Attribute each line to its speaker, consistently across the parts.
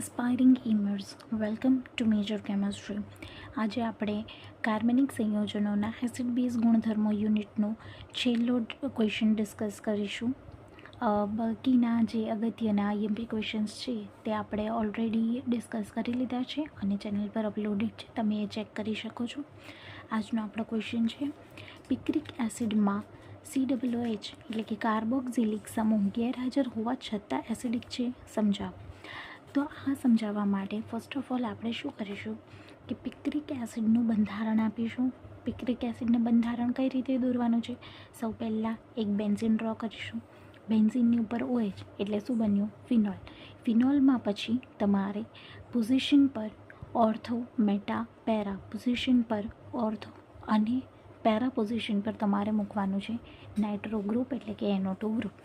Speaker 1: Aspiring immerse welcome to major chemistry. આજે આપણે કાર્બનિક સંયોજનોના એસિડ બેઝ ગુણધર્મો યુનિટનો છેલ્લો ક્વેશ્ચન ડિસ્કસ કરીશું. બાકીના જે અગત્યના IMP ક્વેશ્ચન્સ છે તે આપણે ઓલરેડી ડિસ્કસ કરી લીધા છે અને ચેનલ પર અપલોડેડ છે, તમે એ ચેક કરી શકો છો. આજનો આપણો ક્વેશ્ચન છે, પિક્રિક એસિડમાં COOH એટલે કે કાર્બોક્સિલિક સમૂહ ગેરહાજર હોવા છતાં એસિડિક છે, સમજાવો. તો આ સમજાવવા માટે ફર્સ્ટ ઓફ ઓલ આપણે શું કરીશું કે પિક્રિક એસિડનું બંધારણ આપીશું. પિક્રિક એસિડનું બંધારણ કઈ રીતે દોરવાનું છે? સૌ પહેલાં એક બેન્ઝીન ડ્રો કરીશું. બેન્ઝીનની ઉપર OH એટલે શું બન્યું? ફિનોલ. ફિનોલમાં પછી તમારે પોઝિશન પર ઓર્થો, મેટા, પેરા પોઝિશન પર ઓર્થો અને પેરા પોઝિશન પર તમારે મૂકવાનું છે નાઇટ્રો ગ્રુપ એટલે કે NO2 ગ્રુપ.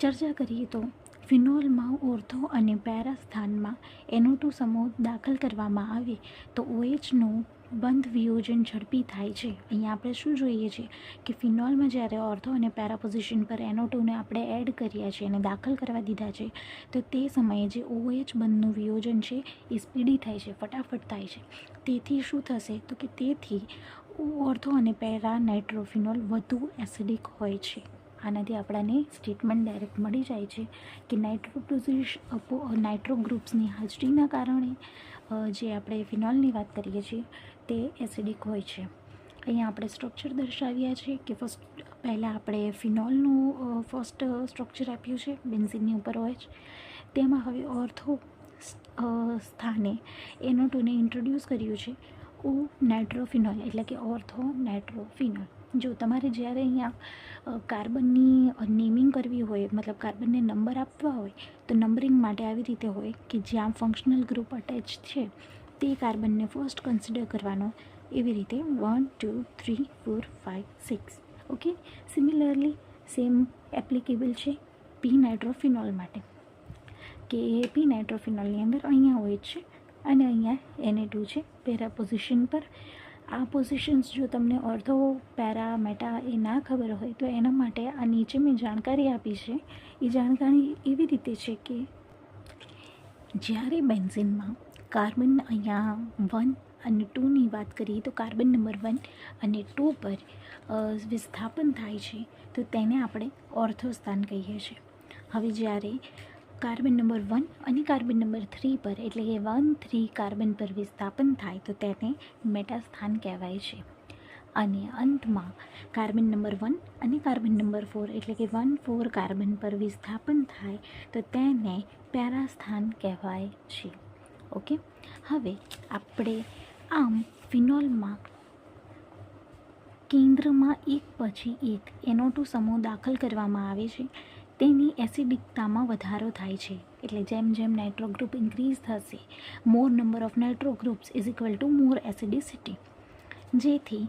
Speaker 1: ચર્ચા કરીએ તો ફિનોલમાં ઓર્થો અને પેરા સ્થાનમાં NO2 સમૂહ દાખલ કરવામાં આવે તો OHનું બંધ વિયોજન ઝડપી થાય છે. અહીંયા આપણે શું જોઈએ છીએ કે ફિનોલમાં જ્યારે ઓર્થો અને પેરા પોઝિશન પર NO2ને આપણે એડ કર્યા છે અને દાખલ કરવા દીધા છે તો તે સમયે જે OH બંધનું વિયોજન છે એ સ્પીડી થાય છે, ફટાફટ થાય છે. તેથી શું થશે તો કે તેથી ઓર્થો અને પેરા નાઇટ્રોફિનોલ વધુ એસિડિક હોય છે. આનાથી આપણને સ્ટેટમેન્ટ ડાયરેક્ટ મળી જાય છે કે નાઇટ્રો ગ્રુપ્સની હાજરીના કારણે જે આપણે ફિનોલની વાત કરીએ છીએ તે એસિડિક હોય છે. અહીંયા આપણે સ્ટ્રક્ચર દર્શાવ્યા છે કે પહેલાં આપણે ફિનોલનું ફર્સ્ટ સ્ટ્રક્ચર આપ્યું છે, બેન્ઝીનની ઉપર OH. તેમાં હવે ઓર્થો સ્થાને NO2ને ઇન્ટ્રોડ્યુસ કર્યું છે નાઇટ્રોફિનોલ એટલે કે ઓર્થો નાઇટ્રોફિનોલ. જો તમારે જ્યારે અહીંયા કાર્બનની નેમિંગ કરવી હોય, મતલબ કાર્બનને નંબર આપવા હોય તો નંબરિંગ માટે આવી રીતે હોય કે જ્યાં ફંક્શનલ ગ્રુપ અટેચ છે તે કાર્બનને ફર્સ્ટ કન્સિડર કરવાનો, એવી રીતે 1 2 3 4 5 6. ઓકે, સિમિલરલી સેમ એપ્લિકેબલ છે પી નાઇટ્રોફિનોલ માટે કે પી નાઇટ્રોફિનોલની અંદર અહીંયા હોય છે અને અહીંયા Na2 છે પેરા પોઝિશન પર. આ પોઝિશન્સ જો તમને ઓર્થો, પેરા, મેટા એ ના ખબર હોય તો એના માટે આ નીચે મેં જાણકારી આપી છે. એ જાણકારી એવી રીતે છે કે જ્યારે બેન્ઝીનમાં કાર્બન અહીંયા 1 અને 2ની વાત કરીએ તો કાર્બન નંબર 1 અને 2 પર વિસ્થાપન થાય છે તો તેને આપણે ઓર્થો સ્થાન કહીએ છીએ. હવે જ્યારે કાર્બન નંબર 1 અને કાર્બન નંબર 3 પર એટલે કે 1 3 કાર્બન પર વિસ્થાપન થાય તો તેને મેટા સ્થાન કહેવાય છે. અને અંતમાં કાર્બન નંબર 1 અને કાર્બન નંબર 4 એટલે કે 1 4 કાર્બન પર વિસ્થાપન થાય તો તેને પેરા સ્થાન કહેવાય છે. ઓકે, હવે આપણે આમ ફિનોલમાં કેન્દ્રમાં એક પછી એક NO2 સમૂહ દાખલ કરવામાં આવે છે, તેની એસિડિકતામાં વધારો થાય છે. એટલે જેમ જેમ નાઇટ્રો ગ્રુપ ઇન્ક્રીઝ થશે, more number of nitro groups is equal to more acidity. જેથી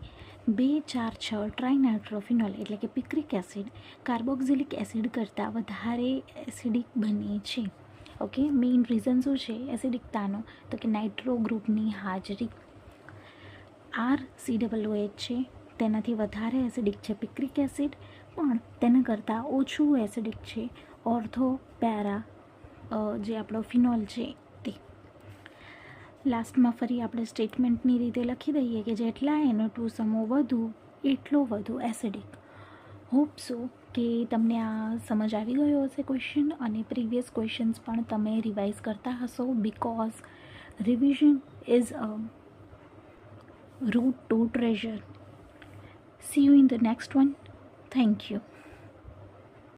Speaker 1: 2 4 6 ટ્રાઇનાઇટ્રોફિનોલ એટલે કે પિક્રિક એસિડ કાર્બોક્સિલિક એસિડ કરતાં વધારે એસિડિક બને છે. ઓકે, મેઇન રીઝન શું છે એસિડિકતાનો? તો કે નાઇટ્રો ગ્રુપની હાજરી. COOH છે તેનાથી વધારે એસિડિક છે પિક્રિક એસિડ, પણ તેના કરતાં ઓછું એસિડિક છે ઓર્થો પેરા જે આપણો ફિનોલ છે તે. લાસ્ટમાં ફરી આપણે સ્ટેટમેન્ટની રીતે લખી દઈએ કે જેટલા NO2 સમૂહ વધુ એટલો વધુ એસિડિક. હોપ સો કે તમને આ સમજ આવી ગયો હશે ક્વેશ્ચન, અને પ્રીવિયસ ક્વેશ્ચન્સ પણ તમે રિવાઇઝ કરતા હશો because revision is a route to treasure. See you in the next one. Thank you.